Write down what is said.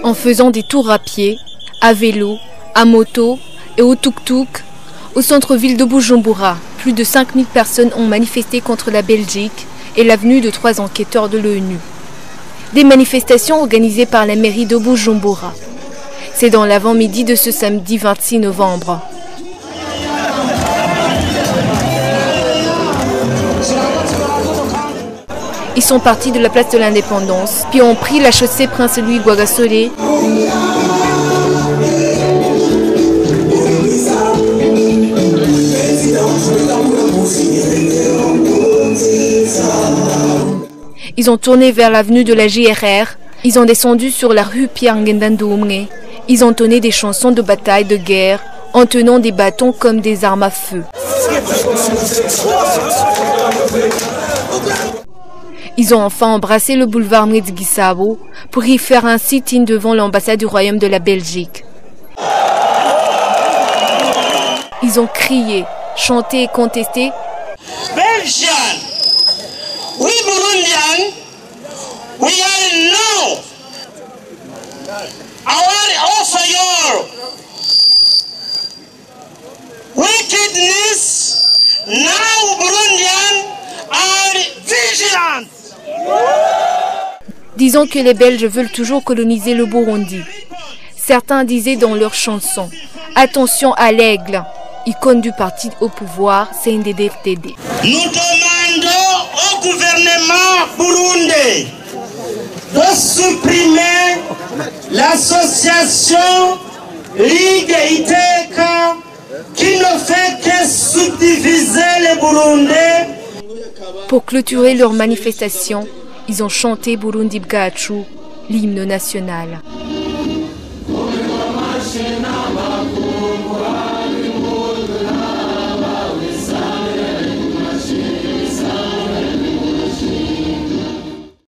en faisant des tours à pied, à vélo, à moto et au tuk-tuk. Au centre-ville de Bujumbura, plus de 5000 personnes ont manifesté contre la Belgique et la venue de 3 enquêteurs de l'ONU. Des manifestations organisées par la mairie de Bujumbura. C'est dans l'avant-midi de ce samedi 26 novembre. Ils sont partis de la place de l'Indépendance, puis ont pris la chaussée Prince Louis Rwagasore. Ils ont tourné vers l'avenue de la JRR. Ils ont descendu sur la rue Pierre Ngendandoumne. Ils ont tonné des chansons de bataille, de guerre, en tenant des bâtons comme des armes à feu. Ils ont enfin embrassé le boulevard Mwedzigisabo pour y faire un sit-in devant l'ambassade du Royaume de la Belgique. Ils ont crié, chanté et contesté. Belgian, we Burundian, we are now. Our offer your wickedness. Now Burundian are vigilant. Disant que les Belges veulent toujours coloniser le Burundi. Certains disaient dans leurs chansons « Attention à l'aigle », icône du parti au pouvoir CNDD-FDD. Nous demandons au gouvernement burundais de supprimer l'association Ligue Iteka qui ne fait que subdiviser les Burundais. Pour clôturer leur manifestation, ils ont chanté Burundi Bwacu, l'hymne national.